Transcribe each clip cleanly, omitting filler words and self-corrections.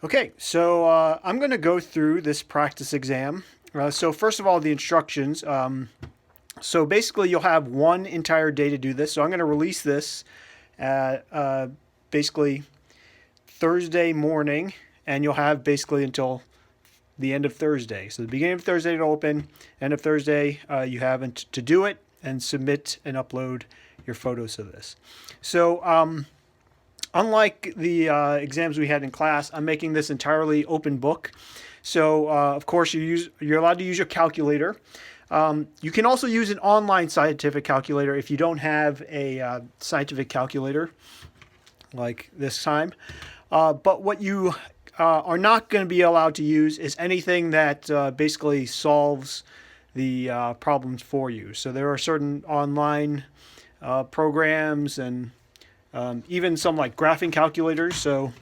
Okay, so I'm going to go through this practice exam. So first of all, the instructions. So basically, you'll have one entire day to do this. So I'm going to release this at basically Thursday morning, and you'll have basically until the end of Thursday. So the beginning of Thursday to open, end of Thursday, you have to do it and submit and upload your photos of this. So unlike the exams we had in class, I'm making this entirely open book. So of course you're allowed to use your calculator. You can also use an online scientific calculator if you don't have a scientific calculator like this time. But what you are not going to be allowed to use is anything that basically solves the problems for you. So there are certain online programs and even some like graphing calculators. So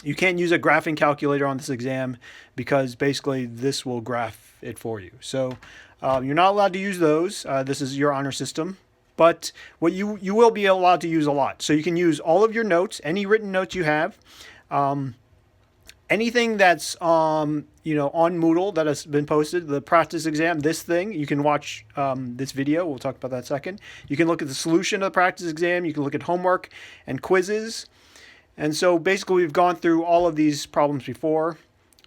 you can't use a graphing calculator on this exam because basically this will graph it for you. So you're not allowed to use those. This is your honor system. But what you will be allowed to use a lot. So you can use all of your notes, any written notes you have, anything that's on Moodle that has been posted, the practice exam, this thing, you can watch this video. We'll talk about that in a second. You can look at the solution of the practice exam. You can look at homework and quizzes. And so basically we've gone through all of these problems before.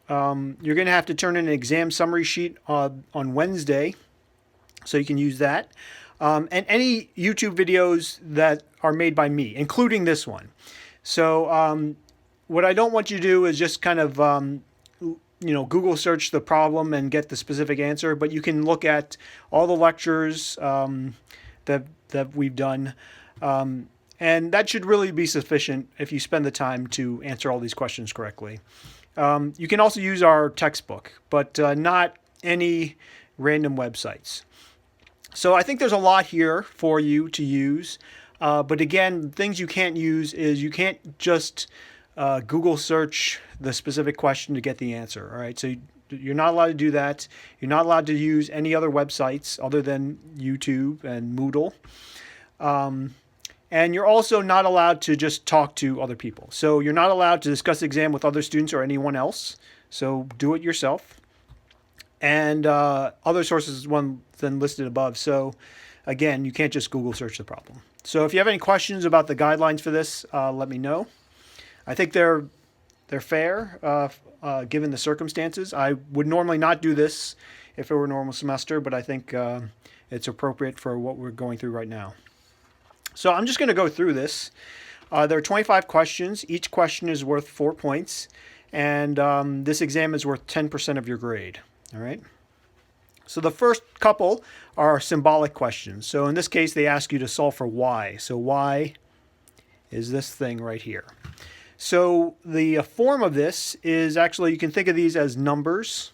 You're going to have to turn in an exam summary sheet on Wednesday, so you can use that. And any YouTube videos that are made by me, including this one. So what I don't want you to do is just kind of Google search the problem and get the specific answer, but you can look at all the lectures that we've done. And that should really be sufficient if you spend the time to answer all these questions correctly. You can also use our textbook, but not any random websites. So I think there's a lot here for you to use. But again, things you can't use is you can't just Google search the specific question to get the answer. All right, so you're not allowed to do that. You're not allowed to use any other websites other than YouTube and Moodle. And you're also not allowed to just talk to other people. So you're not allowed to discuss the exam with other students or anyone else. So do it yourself. And other sources than listed above. So again, you can't just Google search the problem. So if you have any questions about the guidelines for this, let me know. I think they're fair given the circumstances. I would normally not do this if it were a normal semester, but I think it's appropriate for what we're going through right now. So I'm just going to go through this. There are 25 questions. Each question is worth 4 points. And this exam is worth 10% of your grade. All right. So the first couple are symbolic questions. So in this case, they ask you to solve for y. So y is this thing right here. So the form of this is actually, you can think of these as numbers.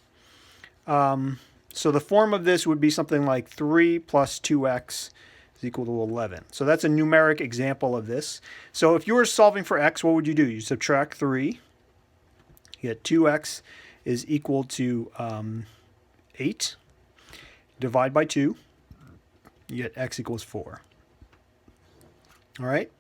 So the form of this would be something like 3 plus 2x is equal to 11. So that's a numeric example of this. So if you were solving for x, what would you do? You subtract 3. You get 2x is equal to 8. Divide by 2. You get x equals 4. All right.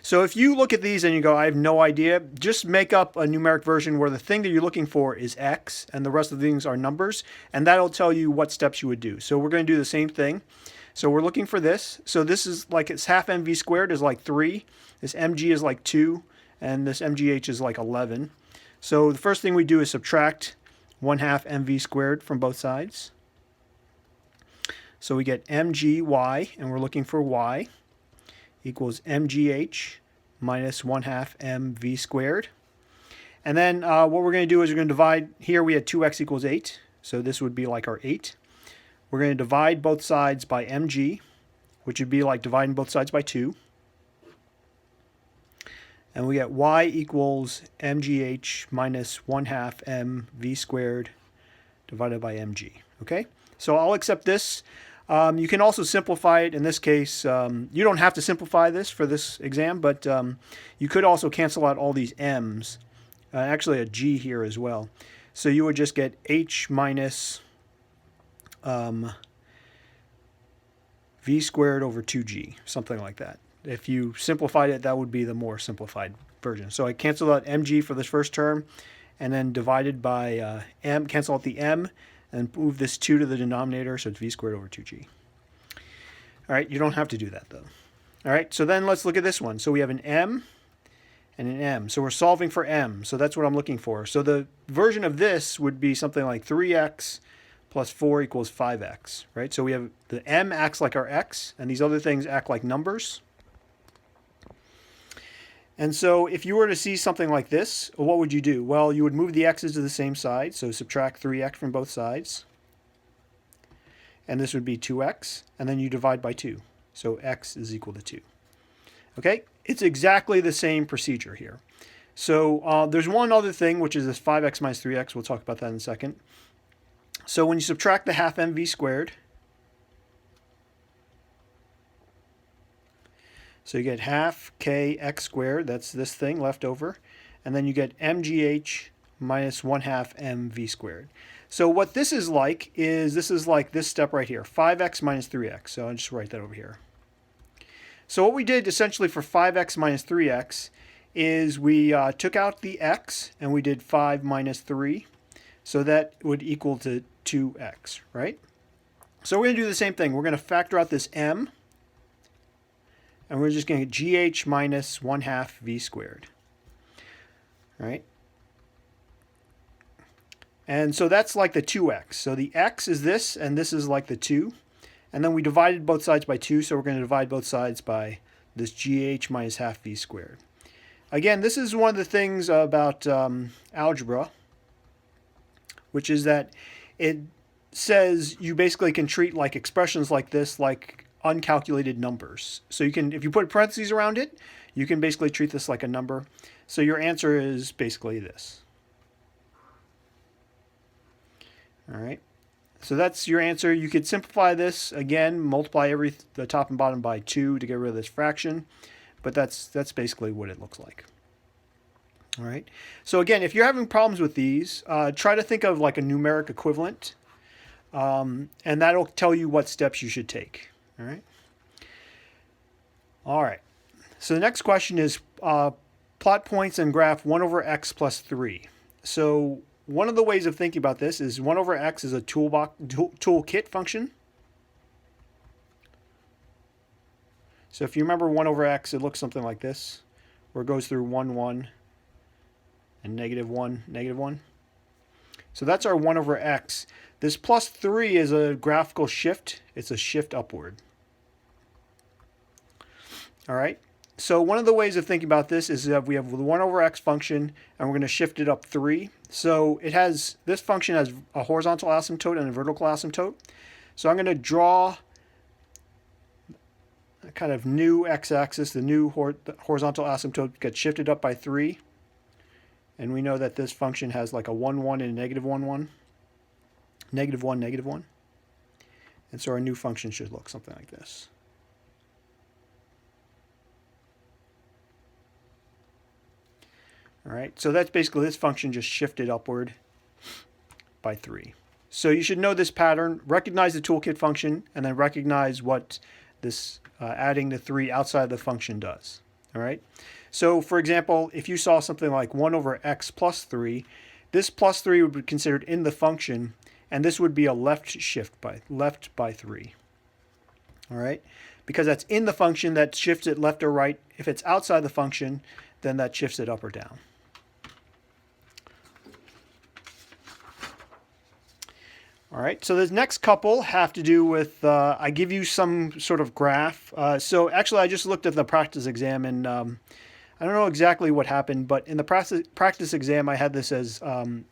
So if you look at these and you go, I have no idea, just make up a numeric version where the thing that you're looking for is x and the rest of the things are numbers, and that'll tell you what steps you would do. So we're going to do the same thing. So we're looking for this. So this is like, it's half mv squared is like 3. This mg is like 2. And this mgh is like 11. So the first thing we do is subtract 1/2 mv squared from both sides. So we get mgy, and we're looking for y, equals mgh minus 1/2 mv squared. And then what we're going to do is we're going to divide. Here we had 2x equals 8. So this would be like our 8. We're going to divide both sides by mg, which would be like dividing both sides by 2. And we get y equals mgh minus 1/2 mv squared divided by mg. Okay, so I'll accept this. You can also simplify it. In this case, you don't have to simplify this for this exam, but you could also cancel out all these m's. Actually, a g here as well. So you would just get h minus v squared over 2g, something like that. If you simplified it, that would be the more simplified version. So I canceled out mg for this first term, and then divided by m, cancel out the m, and move this 2 to the denominator, so it's v squared over 2g. All right, you don't have to do that though. All right, so then let's look at this one. So we have an m and an m. So we're solving for m, so that's what I'm looking for. So the version of this would be something like 3x plus 4 equals 5x, right? So we have the m acts like our x, and these other things act like numbers. And so if you were to see something like this, what would you do? Well, you would move the x's to the same side, so subtract 3x from both sides. And this would be 2x, and then you divide by 2. So x is equal to 2. Okay, it's exactly the same procedure here. So there's one other thing, which is this 5x minus 3x. We'll talk about that in a second. So when you subtract the half mv squared, so you get half kx squared, that's this thing left over, and then you get mgh minus 1/2 mv squared. So what this is like this step right here, 5x minus 3x. So I'll just write that over here. So what we did essentially for 5x minus 3x is we took out the x and we did 5 minus 3. So that would equal to 2x, right? So we're going to do the same thing. We're going to factor out this m, and we're just going to get gh minus 1/2 v squared, right? And so that's like the 2x. So the x is this, and this is like the 2. And then we divided both sides by 2, so we're going to divide both sides by this gh minus half v squared. Again, this is one of the things about algebra, which is that it says you basically can treat like expressions like this like uncalculated numbers. So you can, if you put parentheses around it, you can basically treat this like a number. So your answer is basically this. All right. So that's your answer. You could simplify this again, multiply the top and bottom by 2 to get rid of this fraction, but that's basically what it looks like. All right. So again, if you're having problems with these, try to think of like a numeric equivalent, and that'll tell you what steps you should take. All right. All right. So the next question is plot points and graph 1 over x plus 3. So one of the ways of thinking about this is 1 over x is a toolkit function. So if you remember 1 over x, it looks something like this, where it goes through 1, 1, and -1, -1. So that's our 1 over x. This plus 3 is a graphical shift. It's a shift upward. All right. So one of the ways of thinking about this is that we have the 1 over x function, and we're going to shift it up 3. So it has, this function has a horizontal asymptote and a vertical asymptote. So I'm going to draw a kind of new x-axis. The new horizontal asymptote gets shifted up by 3. And we know that this function has like a 1, 1 and a -1, 1. -1, -1. And so our new function should look something like this. All right, so that's basically this function just shifted upward by 3. So you should know this pattern, recognize the toolkit function, and then recognize what this adding the 3 outside the function does. All right. So for example, if you saw something like 1 over x plus 3, this plus 3 would be considered in the function, and this would be a left shift by 3. All right, because that's in the function, that shifts it left or right. If it's outside the function, then that shifts it up or down. All right, so this next couple have to do with, I give you some sort of graph. So actually, I just looked at the practice exam, and I don't know exactly what happened, but in the practice exam, I had this as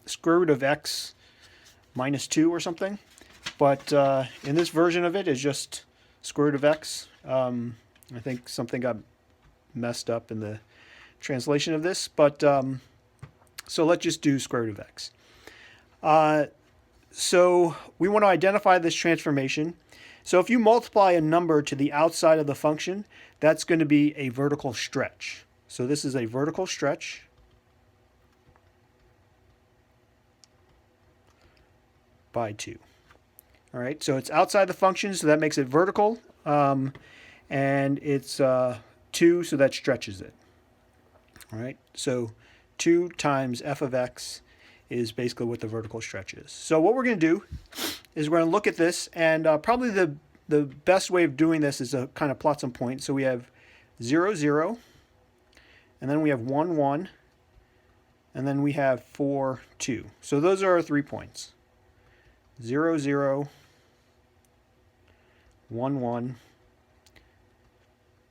square root of x minus 2 or something. But in this version of it, it's just square root of x. I think something got messed up in the translation of this, but so let's just do square root of x. So we want to identify this transformation. So if you multiply a number to the outside of the function, that's going to be a vertical stretch. So this is a vertical stretch by 2. All right, so it's outside the function, so that makes it vertical, and it's 2, so that stretches it. All right, so 2 times f of x is basically what the vertical stretch is. So what we're going to do is we're going to look at this, and probably the best way of doing this is to kind of plot some points. So we have 0, 0, and then we have 1, 1, and then we have 4, 2. So those are our 3 points. 0, 0, 1, 1,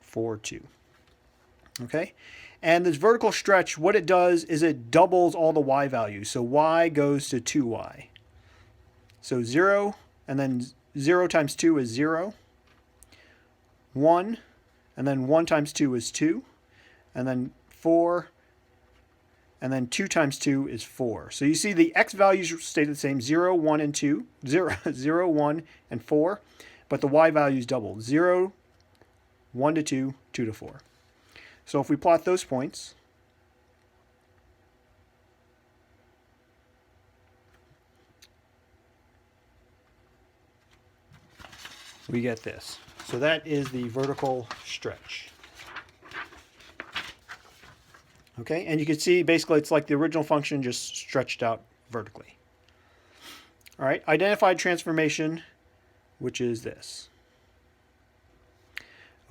4, 2. Okay? And this vertical stretch, what it does is it doubles all the y values. So y goes to 2y. So 0, and then 0 times 2 is 0. 1, and then 1 times 2 is 2. And then 4, and then 2 times 2 is 4. So you see the x values stay the same, 0, 1, and 2. 0, 0, 1, and 4. But the y values doubled. 0, 1 to 2, 2 to 4. So if we plot those points, we get this. So that is the vertical stretch. Okay, and you can see basically it's like the original function just stretched out vertically. All right, identified transformation, which is this.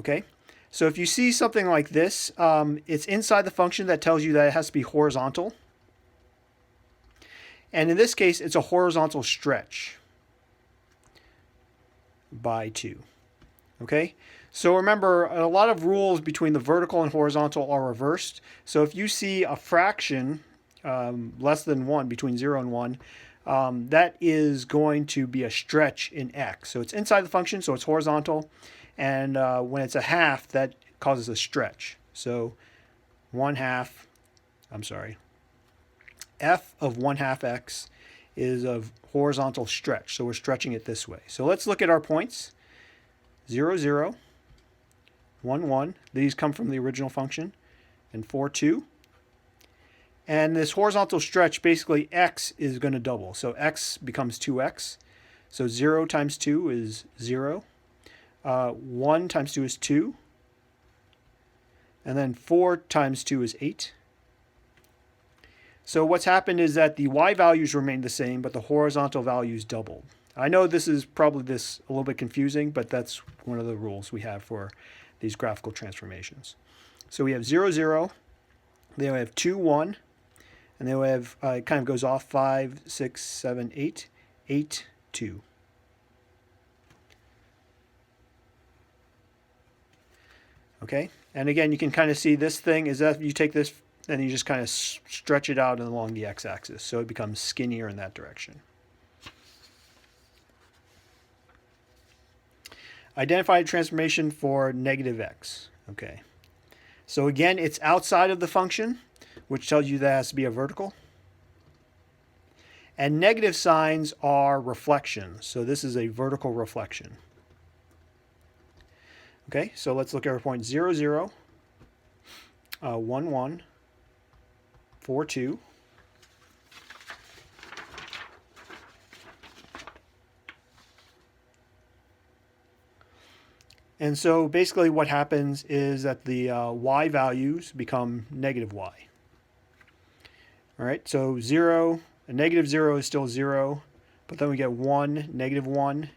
Okay, so if you see something like this, it's inside the function that tells you that it has to be horizontal. And in this case, it's a horizontal stretch by 2. Okay, so remember, a lot of rules between the vertical and horizontal are reversed. So if you see a fraction less than 1, between 0 and 1, that is going to be a stretch in x. So it's inside the function, so it's horizontal. And when it's a half, that causes a stretch. So f of 1/2 x is a horizontal stretch. So we're stretching it this way. So let's look at our points. 0, 0, 1, 1. These come from the original function. And 4, 2. And this horizontal stretch, basically x is going to double. So x becomes 2x. So 0 times 2 is 0. 1 times 2 is 2. And then 4 times 2 is 8. So what's happened is that the y values remain the same, but the horizontal values doubled. I know this is probably a little bit confusing, but that's one of the rules we have for these graphical transformations. So we have 0, 0. Then we have 2, 1. And then we have, it kind of goes off 5, 6, 7, 8, 8, 2. Okay, and again, you can kind of see this thing is that you take this and you just kind of stretch it out along the x-axis, so it becomes skinnier in that direction. Identify a transformation for negative x. Okay, so again, it's outside of the function, which tells you that has to be a vertical. And negative signs are reflections, so this is a vertical reflection. Okay, so let's look at our point 0, 0, 1, 1, 4, 2. And so basically what happens is that the y values become negative y. All right, so 0, a negative 0 is still 0, but then we get 1, negative 1,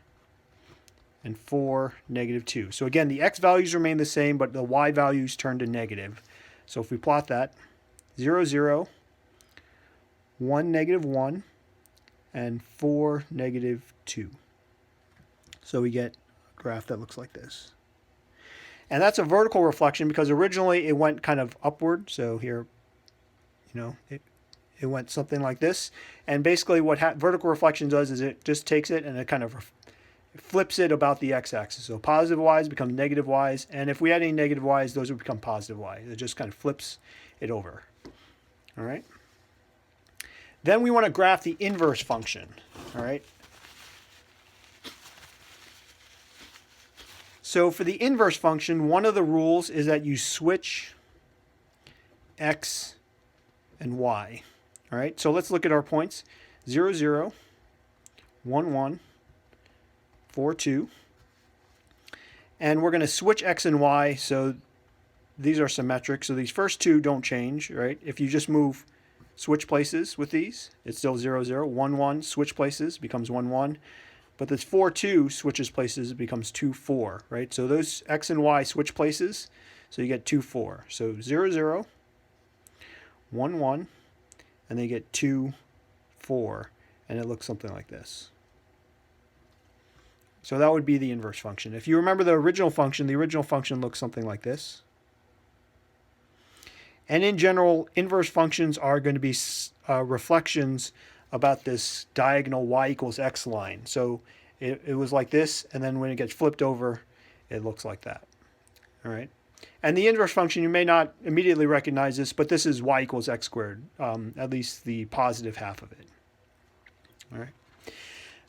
and 4, negative 2. So again, the x values remain the same, but the y values turn to negative. So if we plot that, 0, 0, 1, negative 1, and 4, negative 2. So we get a graph that looks like this. And that's a vertical reflection because originally it went kind of upward. So here, it went something like this. And basically what vertical reflection does is it just takes it and it kind of flips it about the x-axis. So positive y's become negative y's, and if we had any negative y's, those would become positive y's. It just kind of flips it over. All right. Then we want to graph the inverse function. All right. So for the inverse function, one of the rules is that you switch x and y. All right. So let's look at our points. 0, 0, 1, 1. 4, 2. And we're going to switch x and y, so these are symmetric. So these first two don't change, right? If you just move switch places with these. It's still 0, 0. 1, 1, switch places, becomes 1, 1. But this 4, 2 switches places, it becomes 2, 4, right? So those x and y switch places, so you get 2, 4. So 0, 0, 1, 1, and then you get 2, 4, and it looks something like this. So that would be the inverse function. If you remember the original function looks something like this. And in general, inverse functions are going to be reflections about this diagonal y equals x line. So it was like this, and then when it gets flipped over, it looks like that. All right. And the inverse function, you may not immediately recognize this, but this is y equals x squared, at least the positive half of it. All right.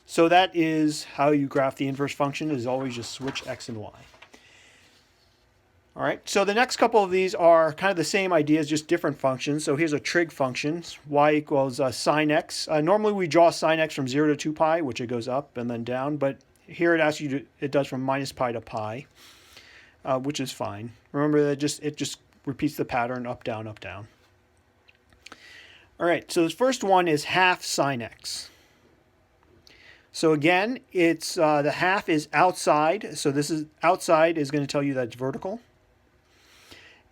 So that is how you graph the inverse function, is always just switch x and y. All right, so the next couple of these are kind of the same ideas, just different functions. So here's a trig function, y equals sine x. Normally we draw sine x from 0 to 2 pi, which it goes up and then down, but here it asks you to, it does from minus pi to pi, which is fine. Remember that it just repeats the pattern up, down, up, down. All right, so this first one is half sine x. So again, it's the half is outside. So this is outside is going to tell you that's vertical.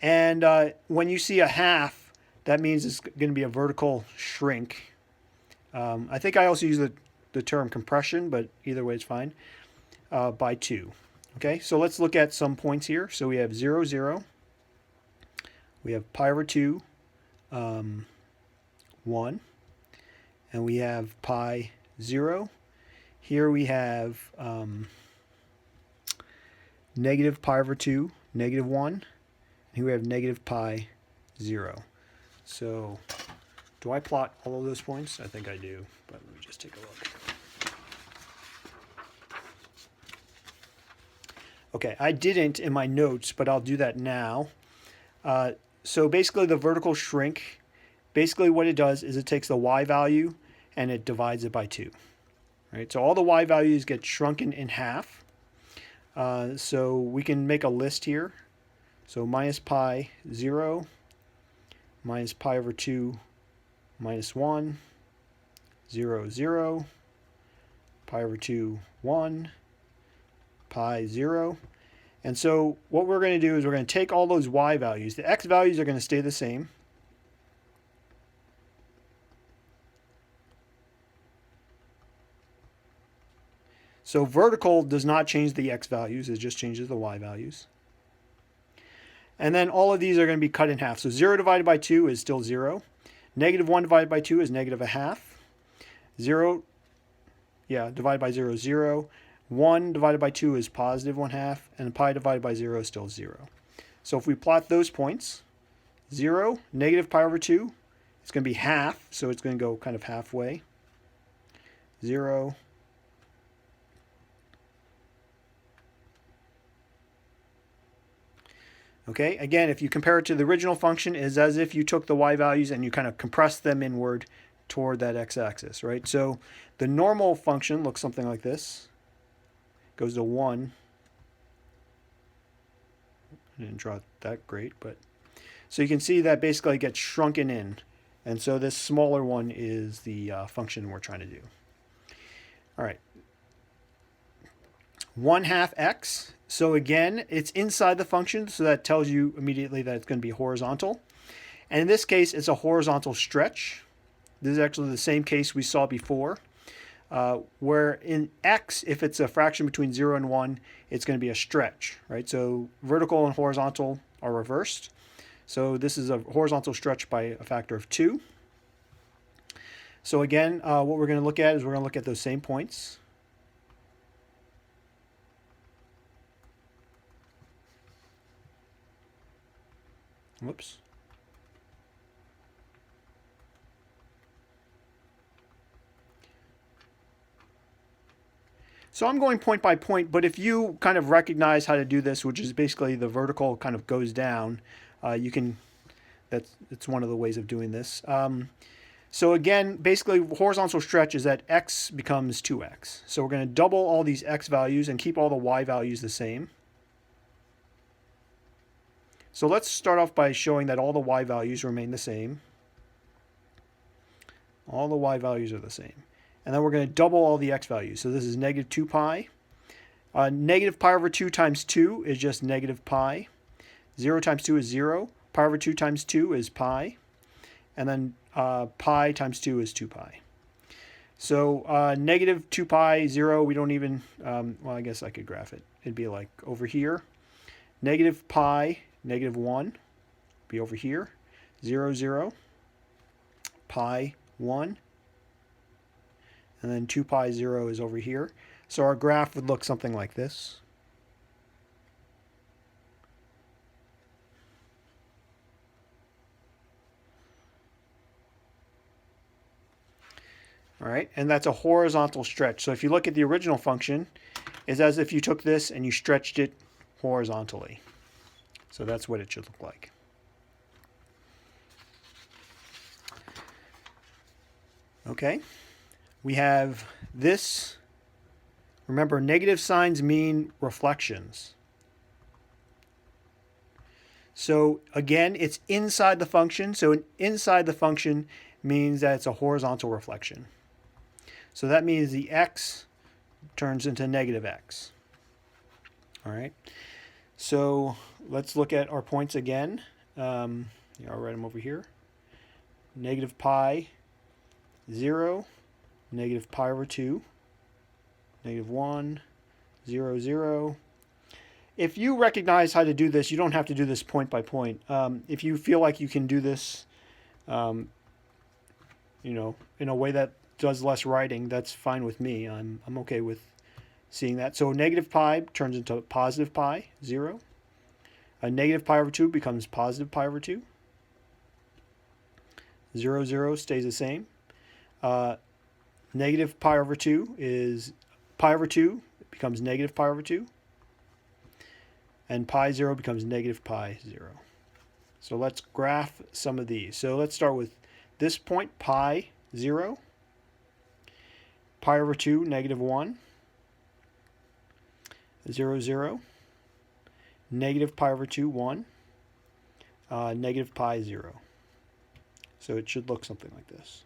And when you see a half, that means it's going to be a vertical shrink. I think I also use the term compression, but either way it's fine, by 2. Okay, so let's look at some points here. So we have 0, 0. We have pi over 2, 1. And we have pi 0. Here we have negative pi over 2, negative 1. And here we have negative pi 0. So do I plot all of those points? I think I do, but let me just take a look. Okay, I didn't in my notes, but I'll do that now. So basically the vertical shrink, basically what it does is it takes the y value and it divides it by 2. Right, so all the y values get shrunken in half. So we can make a list here. So minus pi 0, minus pi over 2, minus 1, 0, 0, pi over 2, 1, pi 0. And so what we're going to do is we're going to take all those y values. The x values are going to stay the same. So vertical does not change the x values, it just changes the y values. And then all of these are going to be cut in half. So 0 divided by 2 is still 0. Negative 1 divided by 2 is negative a half. 0, divided by 0 is 0. 1 divided by 2 is positive 1/2. And pi divided by 0 is still 0. So if we plot those points, 0, negative pi over 2, it's going to be half. So it's going to go kind of halfway. 0, okay, again, if you compare it to the original function, it's as if you took the y values and you kind of compressed them inward toward that x-axis, right? So the normal function looks something like this. Goes to 1. I didn't draw it that great, but so you can see that basically it gets shrunken in. And so this smaller one is the function we're trying to do. All right. 1/2 x. So again, it's inside the function, so that tells you immediately that it's going to be horizontal. And in this case, it's a horizontal stretch. This is actually the same case we saw before, where in x, if it's a fraction between 0 and 1, it's going to be a stretch, right? So vertical and horizontal are reversed. So this is a horizontal stretch by a factor of 2. So again, what we're going to look at is we're going to look at those same points. Whoops. So I'm going point by point, but if you kind of recognize how to do this, which is basically the vertical kind of goes down, you can, it's one of the ways of doing this. So again, basically horizontal stretch is that x becomes 2x. So we're going to double all these x values and keep all the y values the same. So let's start off by showing that all the y values remain the same. All the y values are the same. And then we're going to double all the x values. So this is negative 2 pi. Negative pi over 2 times 2 is just negative pi. 0 times 2 is 0. Pi over 2 times 2 is pi. And then pi times 2 is 2 pi. So negative 2 pi, 0, we don't even, well, I guess I could graph it. It'd be like over here. Negative pi, negative 1, be over here. 0, 0. Pi, 1. And then 2 pi, 0 is over here. So our graph would look something like this. All right, and that's a horizontal stretch. So if you look at the original function, it's as if you took this and you stretched it horizontally. So that's what it should look like. Okay, we have this. Remember, negative signs mean reflections. So again, it's inside the function. So inside the function means that it's a horizontal reflection. So that means the x turns into negative x. All right. So let's look at our points again. I'll write them over here. Negative pi, 0, negative pi over 2, negative 1, 0, 0. If you recognize how to do this, you don't have to do this point by point. If you feel like you can do this, in a way that does less writing, that's fine with me. I'm okay with seeing that. So negative pi turns into positive pi, 0. A negative pi over 2 becomes positive pi over 2. 0, 0 stays the same. Negative pi over 2 is pi over 2 becomes negative pi over 2. And pi 0 becomes negative pi 0. So let's graph some of these. So let's start with this point, pi 0. Pi over 2, negative 1. 0, 0. Negative pi over 2, 1. Negative pi 0. So it should look something like this.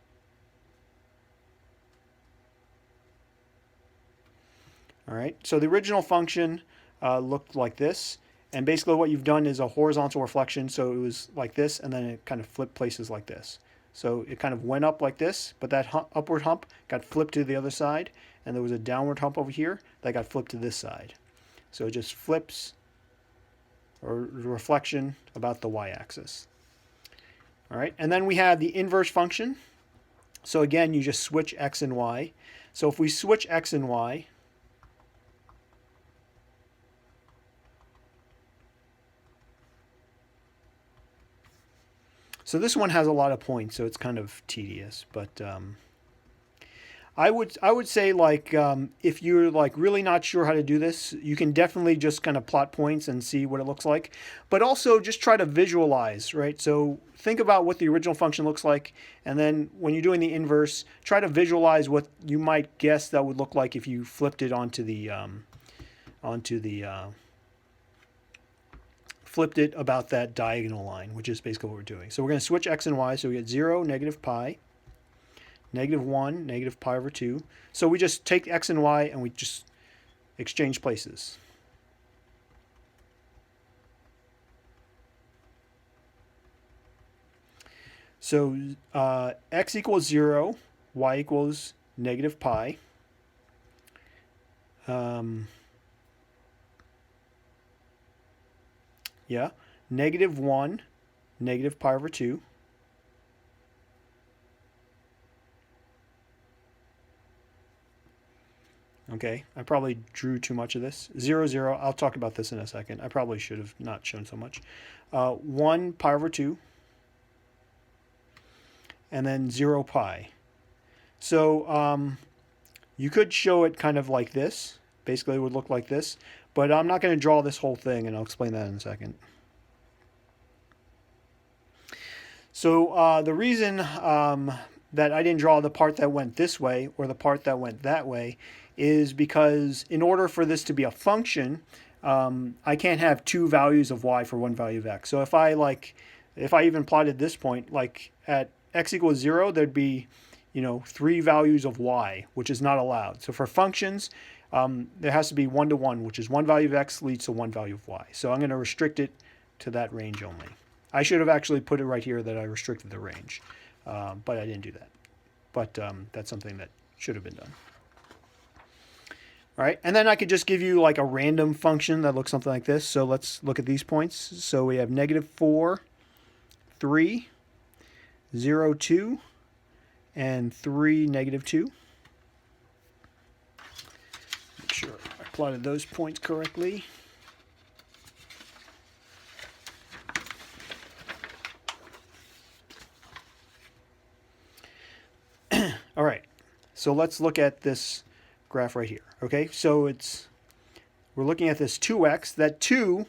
All right, so the original function looked like this. And basically what you've done is a horizontal reflection. So it was like this, and then it kind of flipped places like this. So it kind of went up like this, but that upward hump got flipped to the other side. And there was a downward hump over here that got flipped to this side. So it just flips, or reflection about the y-axis. All right, and then we have the inverse function. So again, you just switch x and y. So if we switch x and y, so this one has a lot of points, so it's kind of tedious. But I would say, like, if you're like really not sure how to do this, you can definitely just kind of plot points and see what it looks like. But also just try to visualize, right? So think about what the original function looks like, and then when you're doing the inverse, try to visualize what you might guess that would look like if you flipped it flipped it about that diagonal line, which is basically what we're doing. So we're going to switch x and y. So we get 0, negative pi, negative 1, negative pi over 2. So we just take x and y and we just exchange places. So x equals 0, y equals negative pi. Yeah, negative 1, negative pi over 2. Okay, I probably drew too much of this. 0, 0, I'll talk about this in a second. I probably should have not shown so much. 1 pi over 2. And then 0 pi. So you could show it kind of like this. Basically, it would look like this. But I'm not going to draw this whole thing, and I'll explain that in a second. So the reason that I didn't draw the part that went this way or the part that went that way is because in order for this to be a function, I can't have two values of y for one value of x. So if I even plotted this point, like at x equals 0, there'd be, 3 values of y, which is not allowed. So for functions, there has to be 1 to 1, which is 1 value of x leads to 1 value of y. So I'm going to restrict it to that range only. I should have actually put it right here that I restricted the range, but I didn't do that. But that's something that should have been done. All right, and then I could just give you like a random function that looks something like this. So let's look at these points. So we have -4, 3, 0, 2, and 3, -2. Make sure I plotted those points correctly. All right, so let's look at this graph right here. Okay, so we're looking at this 2x. That 2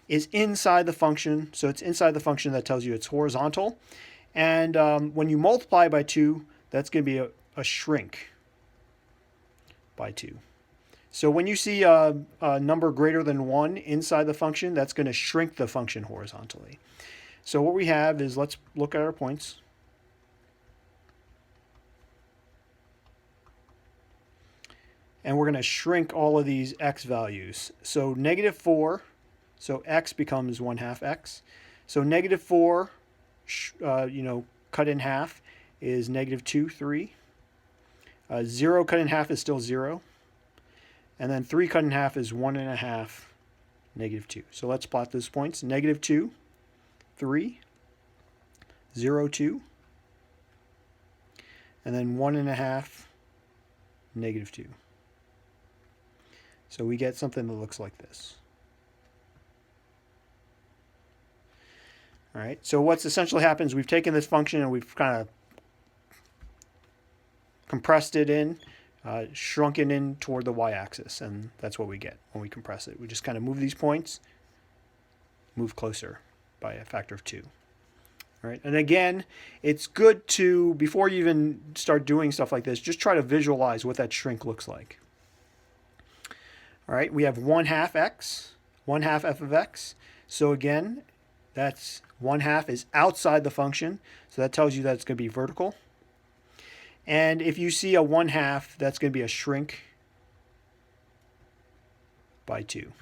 is inside the function, so it's inside the function that tells you it's horizontal. And when you multiply by 2, that's going to be a shrink by 2. So when you see a number greater than 1 inside the function, that's going to shrink the function horizontally. So what we have is, let's look at our points. And we're going to shrink all of these x values. So -4, so x becomes 1/2 x. So -4, cut in half is -2, 3. 0 cut in half is still 0. And then 3 cut in half is 1.5, -2. So let's plot those points. -2, 3, 0, 2. And then 1.5, -2. So we get something that looks like this. All right, so what's essentially happened is we've taken this function and we've kind of compressed it in, shrunk it in toward the y-axis, and that's what we get when we compress it. We just kind of move these points, move closer by a factor of 2. All right, and again, it's good to, before you even start doing stuff like this, just try to visualize what that shrink looks like. All right, we have 1/2 x, 1/2 f of x. So again, that's 1/2 is outside the function. So that tells you that it's going to be vertical. And if you see a 1/2, that's going to be a shrink by 2.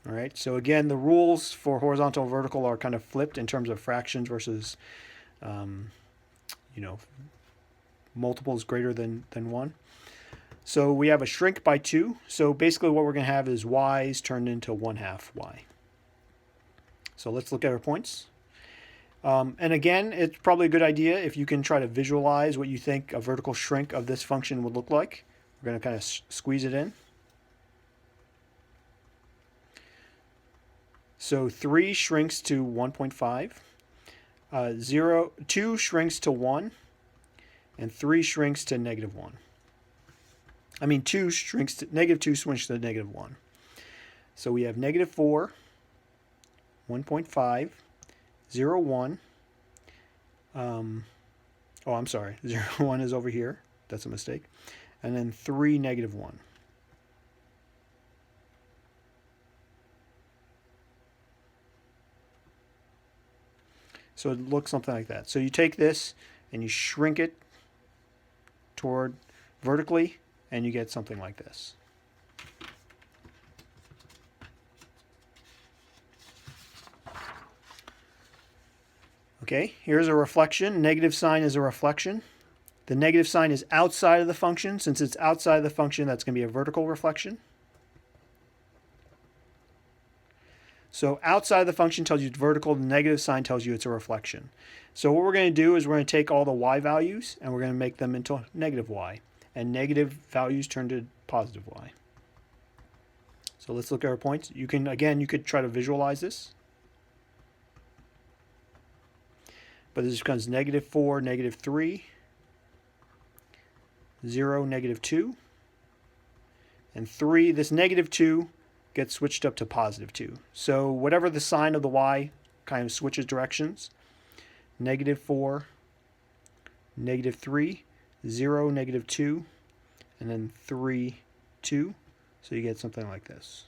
All right, so again, the rules for horizontal and vertical are kind of flipped in terms of fractions versus, multiples greater than 1. So we have a shrink by 2. So basically what we're going to have is y's turned into 1/2 y. So let's look at our points. And again, it's probably a good idea if you can try to visualize what you think a vertical shrink of this function would look like. We're going to kind of squeeze it in. So 3 shrinks to 1.5. 2 shrinks to 1. And 3 shrinks to -1. 2 shrinks to -2 shrinks to -1. So we have -4, 1.5, 0, 1. I'm sorry, 0, 1 is over here. That's a mistake. And then 3, -1. So it looks something like that. So you take this and you shrink it toward vertically, and you get something like this. Okay, here's a reflection. Negative sign is a reflection. The negative sign is outside of the function. Since it's outside of the function, that's going to be a vertical reflection. So outside of the function tells you it's vertical. The negative sign tells you it's a reflection. So what we're going to do is we're going to take all the y values and we're going to make them into negative y. And negative values turn to positive y. So let's look at our points. You could try to visualize this. But this becomes -4, -3, 0, -2. And 3, this -2 gets switched up to +2. So whatever the sign of the y kind of switches directions. -4, -3, 0, -2, and then 3, 2. So you get something like this.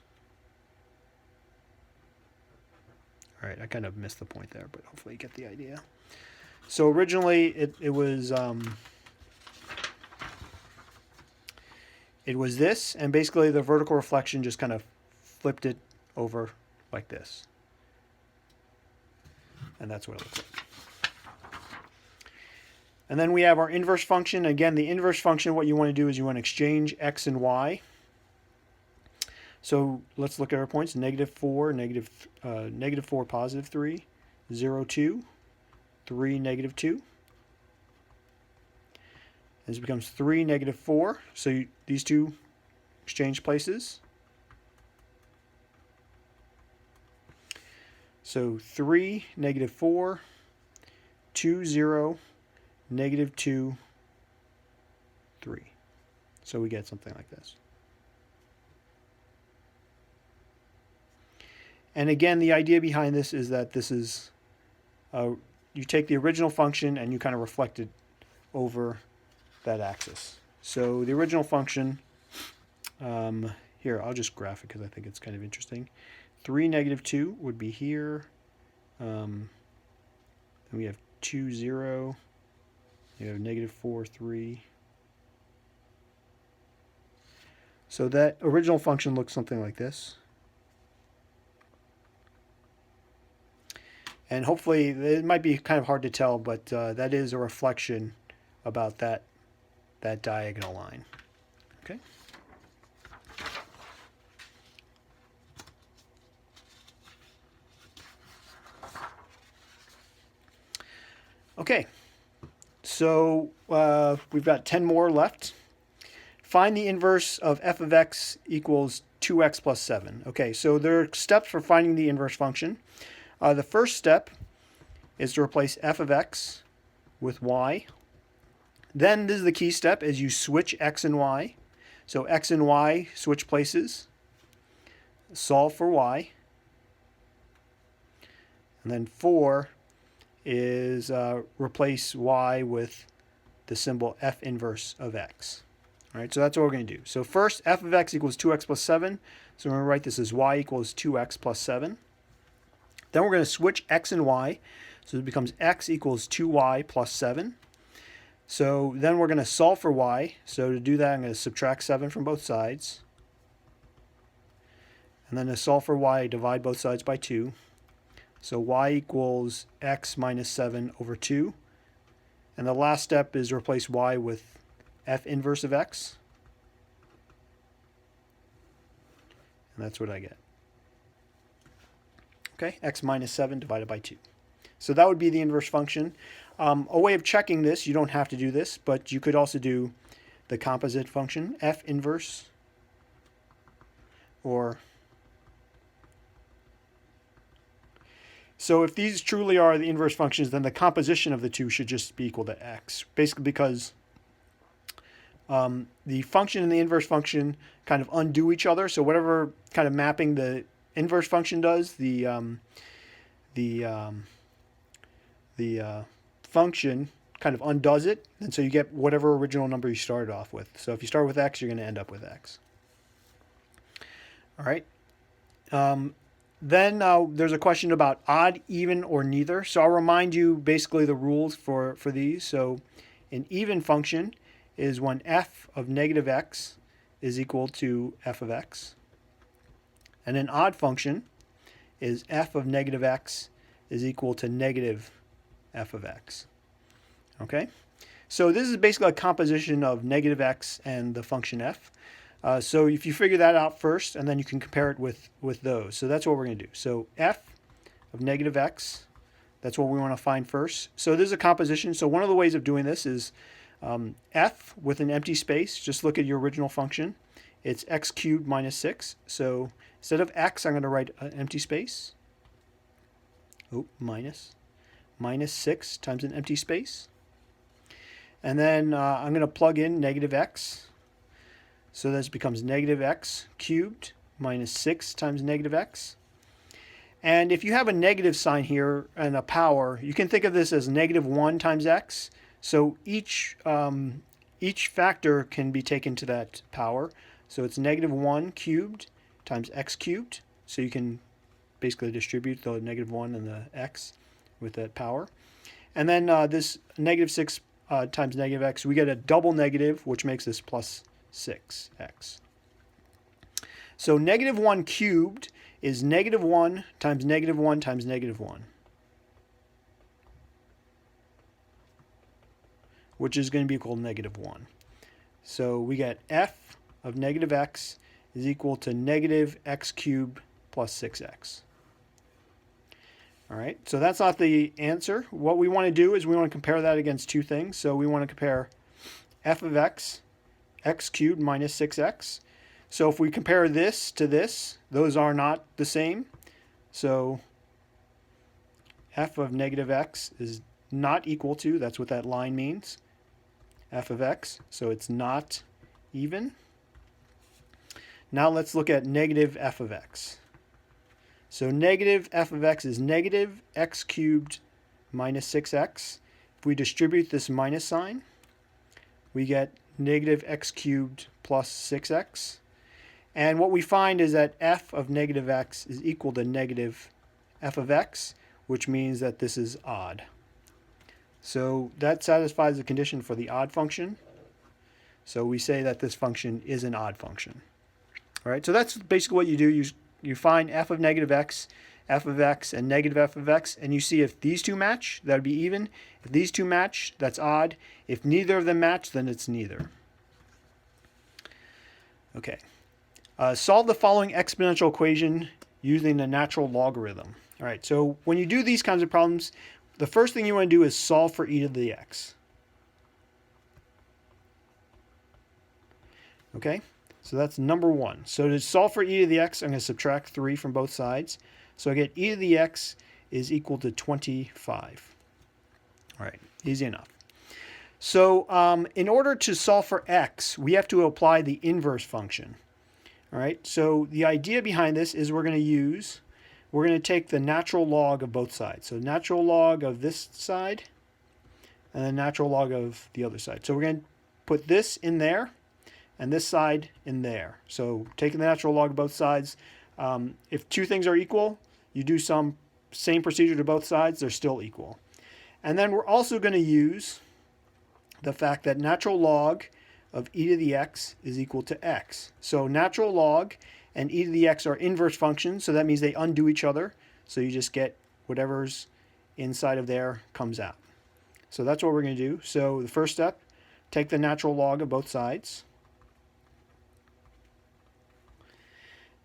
All right, I kind of missed the point there, but hopefully you get the idea. So originally it was it was this, and basically the vertical reflection just kind of flipped it over like this. And that's what it looks like. And then we have our inverse function. Again, the inverse function, what you want to do is you want to exchange x and y. So let's look at our points. -4, -4, +3, 0, 2, 3, -2. This becomes 3, -4. So these two exchange places. So 3, -4, 2, 0, -2, 3. So we get something like this. And again, the idea behind this is that this is, you take the original function and you kind of reflect it over that axis. So the original function, here, I'll just graph it because I think it's kind of interesting. 3, -2 would be here. Then we have 2, 0. You have -4, 3. So that original function looks something like this. And hopefully, it might be kind of hard to tell, but that is a reflection about that diagonal line. Okay. Okay. So we've got 10 more left. Find the inverse of f of x equals 2x plus 7. Okay, so there are steps for finding the inverse function. The first step is to replace f of x with y. Then this is the key step, is you switch x and y. So x and y switch places. Solve for y. And then 4 is replace y with the symbol f inverse of x. All right, so that's what we're going to do. So first, f of x equals 2x plus 7. So we're going to write this as y equals 2x plus 7. Then we're going to switch x and y. So it becomes x equals 2y plus 7. So then we're going to solve for y. So to do that, I'm going to subtract 7 from both sides. And then to solve for y, divide both sides by 2. So y equals x minus 7 over 2. And the last step is replace y with f inverse of x. And that's what I get. Okay, x minus 7 divided by 2. So that would be the inverse function. A way of checking this, you don't have to do this, but you could also do the composite function, f inverse, or... So if these truly are the inverse functions, then the composition of the two should just be equal to x. Basically because the function and the inverse function kind of undo each other. So whatever kind of mapping the inverse function does, the function kind of undoes it. And so you get whatever original number you started off with. So if you start with x, you're going to end up with x. All right. Then there's a question about odd, even, or neither. So I'll remind you basically the rules for these. So an even function is when f of negative x is equal to f of x. And an odd function is f of negative x is equal to negative f of x. Okay? So this is basically a composition of negative x and the function f. So if you figure that out first, and then you can compare it with those. So that's what we're going to do. So f of negative x, that's what we want to find first. So this is a composition. So one of the ways of doing this is f with an empty space. Just look at your original function. It's x cubed minus 6. So instead of x, I'm going to write an empty space. Minus 6 times an empty space. And then I'm going to plug in negative x. So this becomes negative x cubed minus 6 times negative x. And if you have a negative sign here and a power, you can think of this as negative 1 times x. So each factor can be taken to that power. So it's negative 1 cubed times x cubed. So you can basically distribute the negative 1 and the x with that power. And then this negative 6 times negative x, we get a double negative, which makes this plus 6x. So negative 1 cubed is negative 1 times negative 1 times negative 1, which is going to be equal to negative 1. So we get f of negative x is equal to negative x cubed plus 6x. All right, so that's not the answer. What we want to do is we want to compare that against two things. So we want to compare f of x, x cubed minus 6x. So if we compare this to this, those are not the same. So f of negative x is not equal to, that's what that line means, f of x. So it's not even. Now let's look at negative f of x. So negative f of x is negative x cubed minus 6x. If we distribute this minus sign, we get negative x cubed plus 6x. And what we find is that f of negative x is equal to negative f of x, which means that this is odd. So that satisfies the condition for the odd function. So we say that this function is an odd function. All right, so that's basically what you do. You find f of negative x, f of x, and negative f of x, and you see if these two match, that would be even. If these two match, that's odd. If neither of them match, then it's neither. Okay. Solve the following exponential equation using the natural logarithm. All right, so when you do these kinds of problems, the first thing you want to do is solve for e to the x. Okay, so that's number one. So to solve for e to the x, I'm going to subtract 3 from both sides. So I get e to the x is equal to 25. All right, easy enough. So in order to solve for x, we have to apply the inverse function. All right, so the idea behind this is we're going to take the natural log of both sides. So natural log of this side and the natural log of the other side. So we're going to put this in there and this side in there. So taking the natural log of both sides, if two things are equal, you do some same procedure to both sides, they're still equal. And then we're also going to use the fact that natural log of e to the x is equal to x. So natural log and e to the x are inverse functions, so that means they undo each other. So you just get whatever's inside of there comes out. So that's what we're going to do. So the first step, take the natural log of both sides.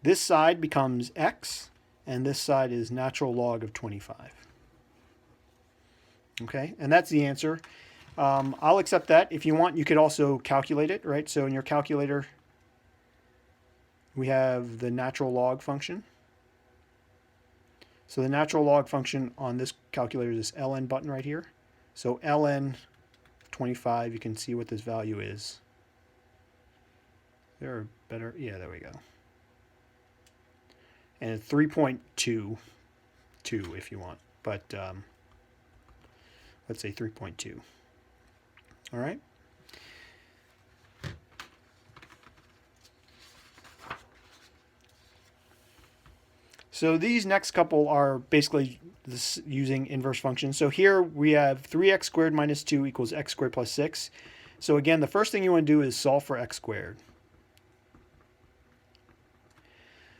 This side becomes x, and this side is natural log of 25. Okay, and that's the answer. I'll accept that. If you want, you could also calculate it, right? So in your calculator, we have the natural log function. So the natural log function on this calculator is this ln button right here. So ln 25, you can see what this value is. There are better, yeah, there we go. And 3.22 if you want, but let's say 3.2. All right. So these next couple are basically using inverse functions. So here we have 3x squared minus 2 equals x squared plus 6. So again, the first thing you want to do is solve for x squared.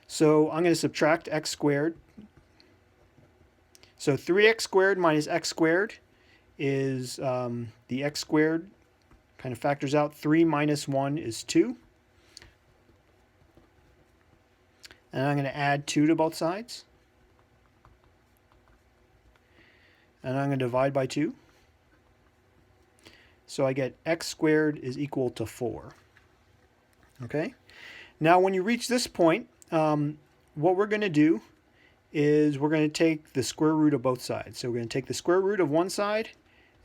So I'm going to subtract x squared. So 3x squared minus x squared is the x squared kind of factors out. 3 minus 1 is 2. And I'm going to add 2 to both sides. And I'm going to divide by 2. So I get x squared is equal to 4. Okay? Now when you reach this point, what we're going to do is we're going to take the square root of both sides. So we're going to take the square root of one side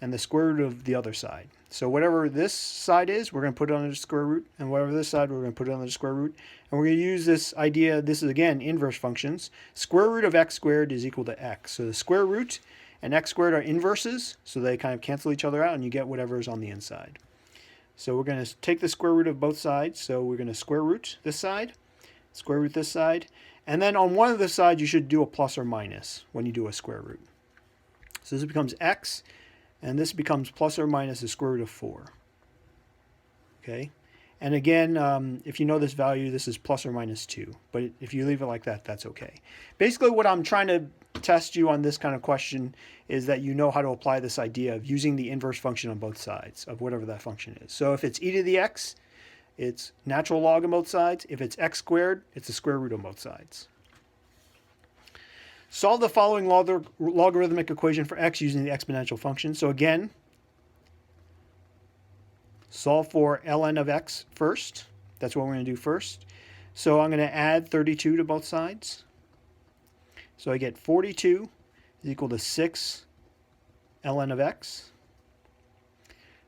and the square root of the other side. So whatever this side is, we're going to put it under the square root, and whatever this side, we're going to put it under the square root. And we're going to use this idea, this is again inverse functions. Square root of x squared is equal to x. So the square root and x squared are inverses, so they kind of cancel each other out, and you get whatever is on the inside. So we're going to take the square root of both sides. So we're going to square root this side, square root this side, and then on one of the sides, you should do a plus or minus when you do a square root. So this becomes x, and this becomes plus or minus the square root of 4. Okay? And again, if you know this value, this is plus or minus 2. But if you leave it like that, that's okay. Basically, what I'm trying to test you on this kind of question is that you know how to apply this idea of using the inverse function on both sides of whatever that function is. So if it's e to the x, it's natural log on both sides. If it's x squared, it's the square root on both sides. Solve the following logarithmic equation for x using the exponential function. So again, solve for ln of x first. That's what we're going to do first. So I'm going to add 32 to both sides. So I get 42 is equal to 6 ln of x.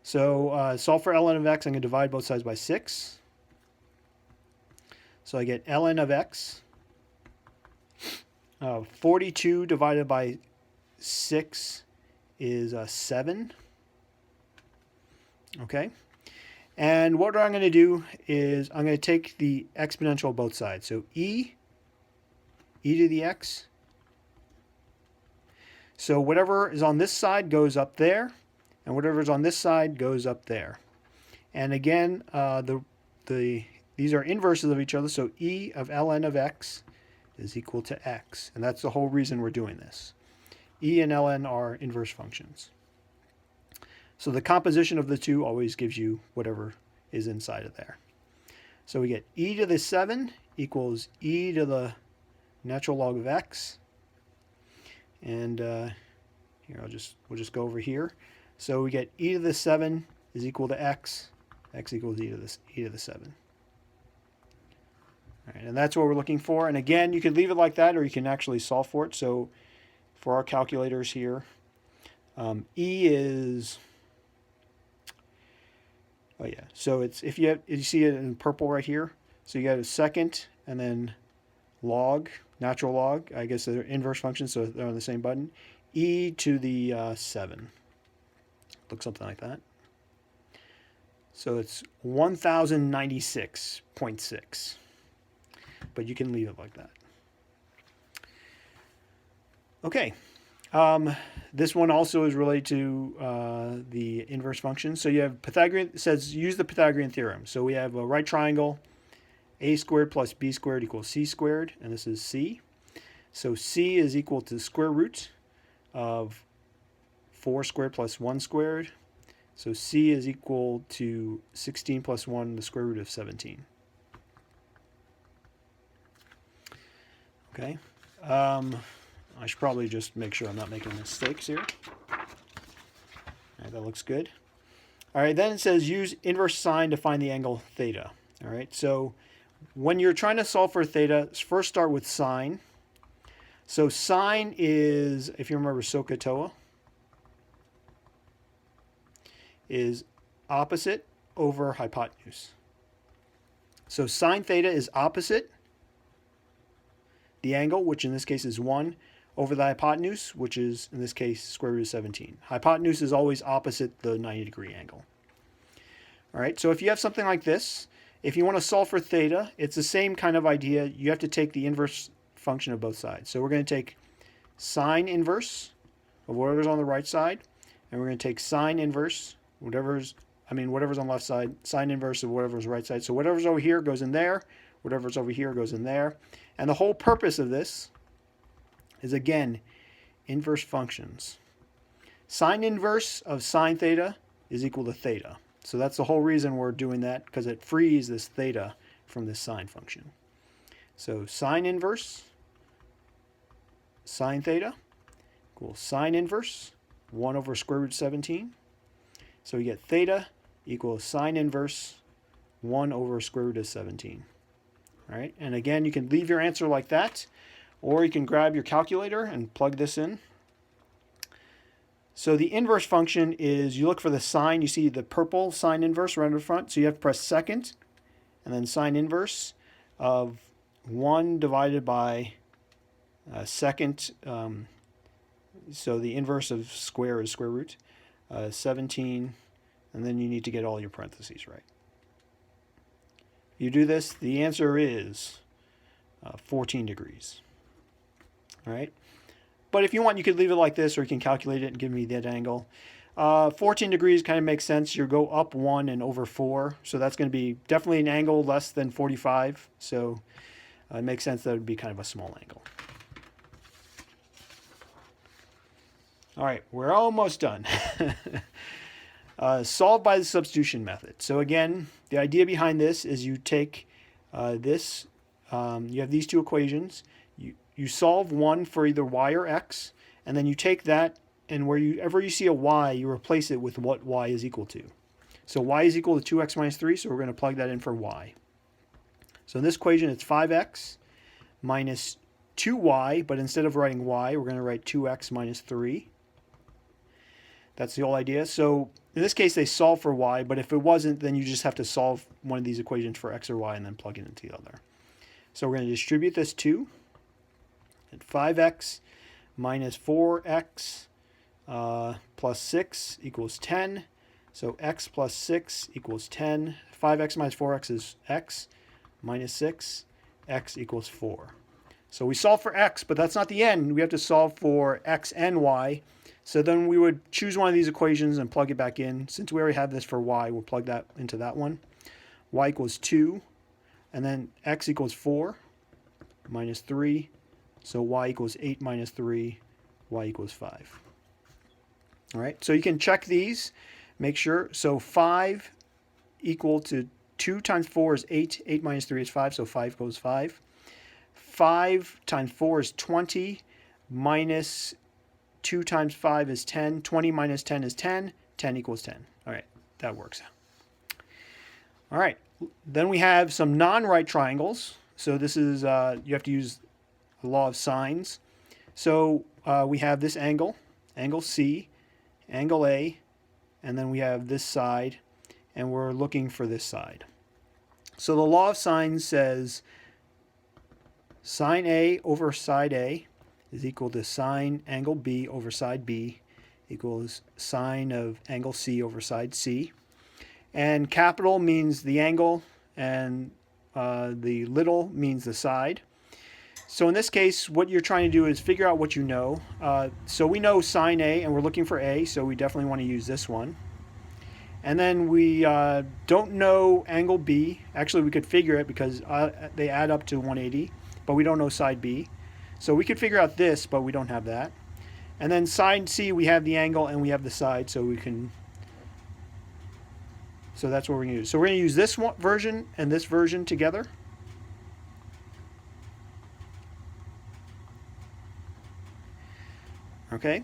So solve for ln of x, I'm going to divide both sides by 6. So I get ln of x. 42 divided by 6 is 7. Okay. And what I'm going to do is I'm going to take the exponential of both sides. So e to the x. So whatever is on this side goes up there, and whatever is on this side goes up there. And again, these are inverses of each other, so e of ln of x is equal to x. And that's the whole reason we're doing this. E and ln are inverse functions. So the composition of the two always gives you whatever is inside of there. So we get e to the 7 equals e to the natural log of x. And here we'll just go over here. So we get e to the 7 is equal to x. X equals e to the 7. All right, and that's what we're looking for. And again, you can leave it like that, or you can actually solve for it. So for our calculators here, e is, oh yeah, so it's, if you see it in purple right here, so you got a second and then log, natural log, I guess they're inverse functions, so they're on the same button, e to the 7. Looks something like that. So it's 1096.6. But you can leave it like that. Okay. This one also is related to the inverse function. So you have Pythagorean, it says use the Pythagorean theorem. So we have a right triangle, a squared plus b squared equals c squared, and this is c. So c is equal to the square root of 4 squared plus 1 squared. So c is equal to 16 plus 1, the square root of 17. Okay. I should probably just make sure I'm not making mistakes here. All right, that looks good. All right, then it says use inverse sine to find the angle theta. All right, so when you're trying to solve for theta, first start with sine. So sine is, if you remember SOHCAHTOA, is opposite over hypotenuse. So sine theta is opposite the angle, which in this case is 1, over the hypotenuse, which is in this case square root of 17. Hypotenuse is always opposite the 90-degree angle. All right, so if you have something like this, if you want to solve for theta, it's the same kind of idea. You have to take the inverse function of both sides. So we're going to take sine inverse of whatever's on the right side, and we're going to take sine inverse, whatever's on the left side, sine inverse of whatever's right side. So whatever's over here goes in there, whatever's over here goes in there. And the whole purpose of this is, again, inverse functions. Sine inverse of sine theta is equal to theta. So that's the whole reason we're doing that, because it frees this theta from this sine function. So sine inverse sine theta equals sine inverse 1 over square root 17. So we get theta equals sine inverse 1 over square root of 17. All right, and again, you can leave your answer like that, or you can grab your calculator and plug this in. So the inverse function is, you look for the sine, you see the purple sine inverse right in the front, so you have to press second, and then sine inverse of 1 divided by second, so the inverse of square is square root, 17, and then you need to get all your parentheses right. You do this, the answer is 14 degrees. All right. But if you want, you could leave it like this, or you can calculate it and give me that angle. 14 degrees kind of makes sense. You go up 1 and over 4. So that's going to be definitely an angle less than 45. So it makes sense that it would be kind of a small angle. All right, we're almost done. Solve by the substitution method. So again, the idea behind this is you take this, you have these two equations. You solve one for either y or x, and then you take that, and wherever you see a y, you replace it with what y is equal to. So y is equal to 2x minus 3, so we're going to plug that in for y. So in this equation, it's 5x minus 2y, but instead of writing y, we're going to write 2x minus 3. That's the whole idea. So in this case, they solve for y, but if it wasn't, then you just have to solve one of these equations for x or y and then plug it into the other. So we're going to distribute this 2. And 5x minus 4x plus 6 equals 10. So x plus 6 equals 10. 5x minus 4x is x minus 6. X equals 4. So we solve for x, but that's not the end. We have to solve for x and y. So then we would choose one of these equations and plug it back in. Since we already have this for y, we'll plug that into that one. Y equals 2. And then x equals 4 minus 3. So y equals 8 minus 3, y equals 5. All right, so you can check these, make sure. So 5 equal to 2 times 4 is 8. 8 minus 3 is 5, so 5 goes 5. 5 times 4 is 20, minus 2 times 5 is 10. 20 minus 10 is 10. 10 equals 10. All right, that works. All right, then we have some non-right triangles. So this is, you have to use the law of sines. So we have this angle, angle C, angle A, and then we have this side, and we're looking for this side. So the law of sines says sine A over side A is equal to sine angle B over side B equals sine of angle C over side C. And capital means the angle, and the little means the side. So in this case, what you're trying to do is figure out what you know. So we know sine A, and we're looking for A, so we definitely want to use this one. And then we don't know angle B. Actually, we could figure it because they add up to 180, but we don't know side B. So we could figure out this, but we don't have that. And then side C, we have the angle and we have the side, so we can. So that's what we're going to use. So we're going to use this one version and this version together. Okay,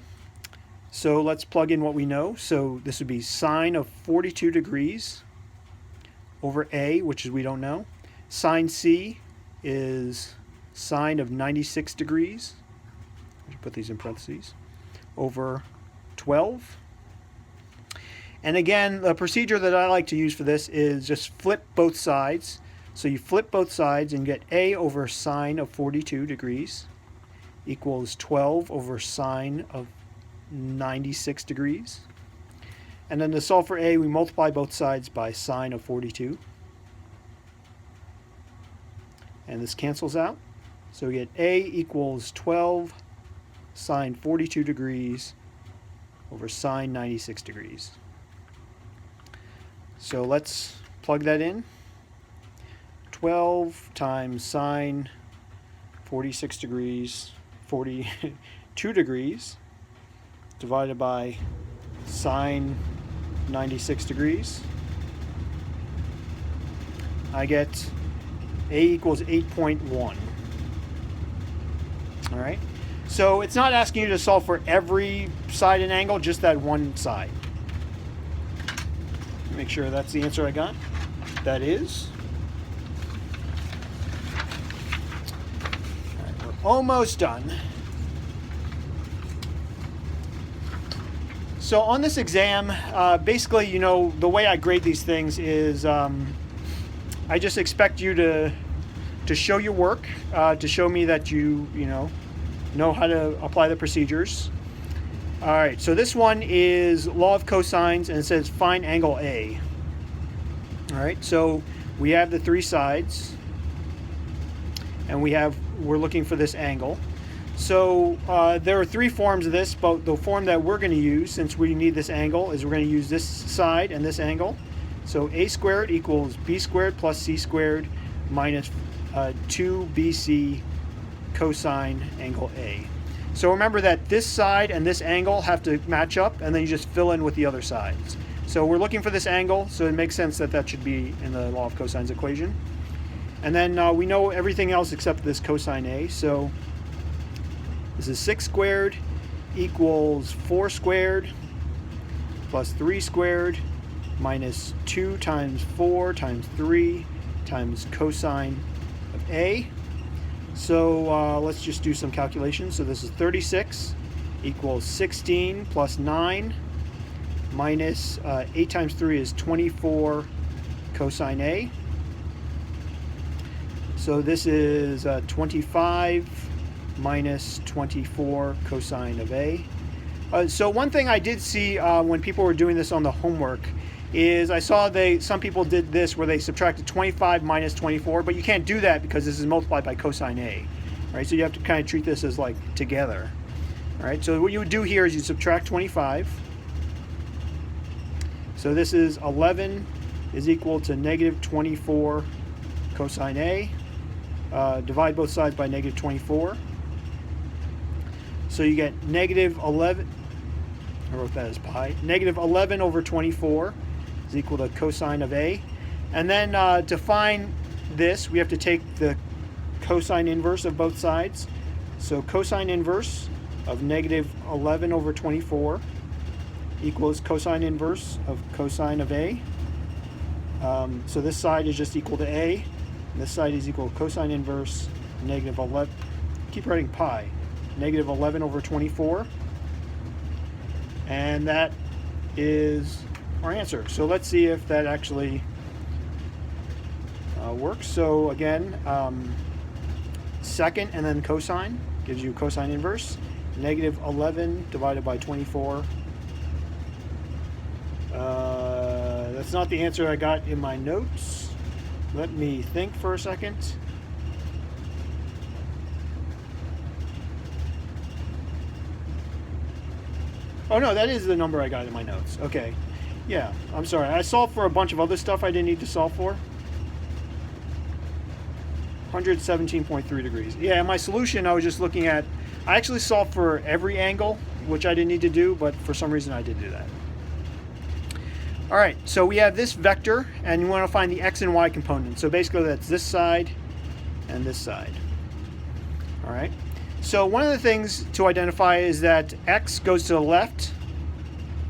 so let's plug in what we know. So this would be sine of 42 degrees over A, which is we don't know. Sine C is sine of 96 degrees. I should put these in parentheses. Over 12. And again, the procedure that I like to use for this is just flip both sides. So you flip both sides and get A over sine of 42 degrees equals 12 over sine of 96 degrees. And then to solve for A, we multiply both sides by sine of 42. And this cancels out. So we get A equals 12 sine 42 degrees over sine 96 degrees. So let's plug that in. 12 times sine 46 degrees, 42 degrees, divided by sine 96 degrees. I get A equals 8.1. All right. So it's not asking you to solve for every side and angle, just that one side. Make sure that's the answer I got. That is. All right, we're almost done. So on this exam, basically, you know, the way I grade these things is I just expect you to show your work, to show me that you know how to apply the procedures. All right, so this one is law of cosines, and it says find angle A. All right, so we have the three sides, and we're looking for this angle. So there are three forms of this, but the form that we're going to use, since we need this angle, is we're going to use this side and this angle. So a squared equals b squared plus c squared minus 2bc cosine angle A. So remember that this side and this angle have to match up, and then you just fill in with the other sides. So we're looking for this angle, so it makes sense that that should be in the law of cosines equation. And then we know everything else except this cosine A. So this is 6 squared equals 4 squared plus 3 squared minus 2 times 4 times 3 times cosine of A. So let's just do some calculations. So this is 36 equals 16 plus 9 minus 8 times 3 is 24 cosine A. So this is 25 minus 24 cosine of A. So one thing I did see when people were doing this on the homework is I saw some people did this where they subtracted 25 minus 24, but you can't do that because this is multiplied by cosine A, right? So you have to kind of treat this as like together, right? So what you would do here is you subtract 25. So this is 11 is equal to negative 24 cosine A. Divide both sides by negative 24. So you get negative 11, I wrote that as pi, negative 11 over 24 is equal to cosine of A. And then to find this, we have to take the cosine inverse of both sides. So cosine inverse of negative 11 over 24 equals cosine inverse of cosine of A. So this side is just equal to A, and this side is equal to cosine inverse negative 11, keep writing pi, negative 11 over 24. And that is our answer. So let's see if that actually works. So again, second and then cosine gives you cosine inverse. Negative 11 divided by 24. That's not the answer I got in my notes. Let me think for a second. Oh no, that is the number I got in my notes. Okay. Yeah, I'm sorry. I solved for a bunch of other stuff I didn't need to solve for. 117.3 degrees. Yeah, my solution I was just looking at, I actually solved for every angle, which I didn't need to do, but for some reason I did do that. All right, so we have this vector, and you want to find the x and y component. So basically that's this side and this side. All right. So one of the things to identify is that x goes to the left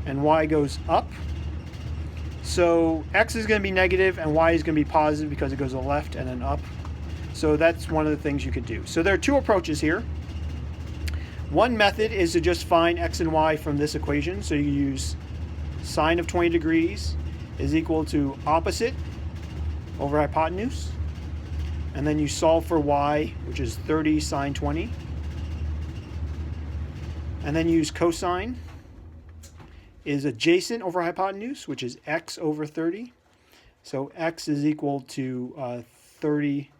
and y goes up. So x is going to be negative and y is going to be positive because it goes to the left and then up. So that's one of the things you could do. So there are two approaches here. One method is to just find x and y from this equation. So you use sine of 20 degrees is equal to opposite over hypotenuse. And then you solve for y, which is 30 sine 20. And then use cosine is adjacent over hypotenuse, which is x over 30. So x is equal to 30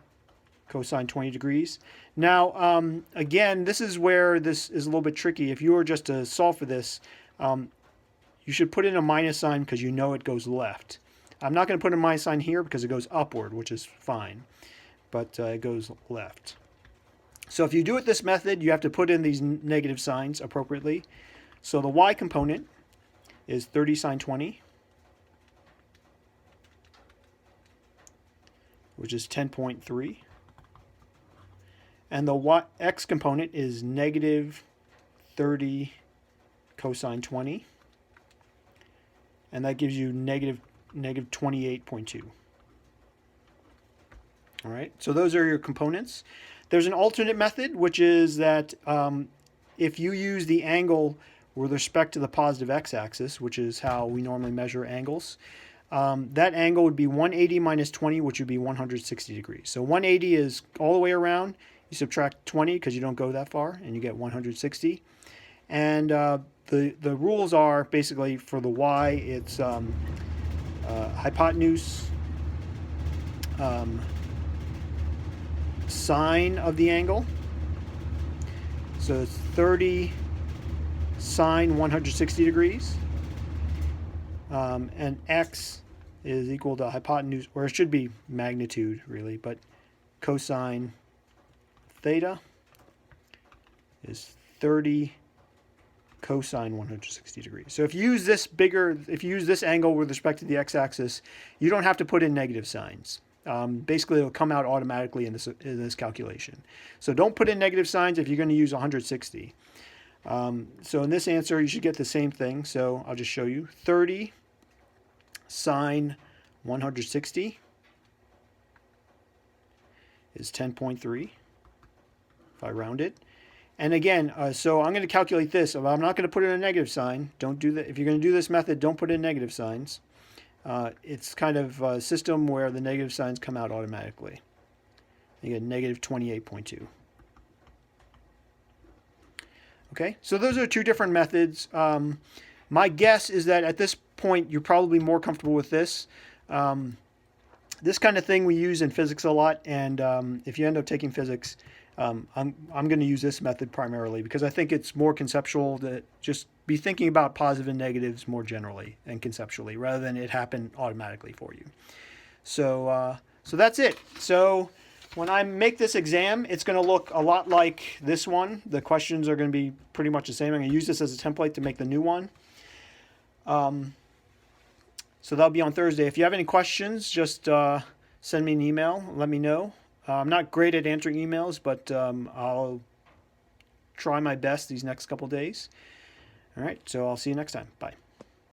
cosine 20 degrees. Now, again, this is where this is a little bit tricky. If you were just to solve for this, you should put in a minus sign because you know it goes left. I'm not going to put a minus sign here because it goes upward, which is fine, but it goes left. So if you do it this method, you have to put in these negative signs appropriately. So the y component is 30 sine 20, which is 10.3. And the x component is negative 30 cosine 20. And that gives you negative 28.2. All right, so those are your components. There's an alternate method, which is that if you use the angle with respect to the positive x-axis, which is how we normally measure angles, that angle would be 180 minus 20, which would be 160 degrees. So 180 is all the way around. You subtract 20 because you don't go that far, and you get 160. And the rules are basically for the y, it's hypotenuse, sine of the angle. So it's 30 sine 160 degrees. And x is equal to hypotenuse, or it should be magnitude really, but cosine theta is 30 cosine 160 degrees. So if you use this angle with respect to the x-axis, you don't have to put in negative signs. Basically, it'll come out automatically in this calculation. So don't put in negative signs if you're going to use 160. So in this answer, you should get the same thing. So I'll just show you. 30 sine 160 is 10.3 if I round it. And again, so I'm going to calculate this. I'm not going to put in a negative sign. Don't do that. If you're going to do this method, don't put in negative signs. It's kind of a system where the negative signs come out automatically. You get negative 28.2. Okay, so those are two different methods. My guess is that at this point, you're probably more comfortable with this. This kind of thing we use in physics a lot, and if you end up taking physics, I'm going to use this method primarily because I think it's more conceptual to just be thinking about positive and negatives more generally and conceptually rather than it happen automatically for you. So that's it. So when I make this exam, it's going to look a lot like this one. The questions are going to be pretty much the same. I'm going to use this as a template to make the new one. So that'll be on Thursday. If you have any questions, just send me an email. Let me know. I'm not great at answering emails, but I'll try my best these next couple days. All right, so I'll see you next time. Bye.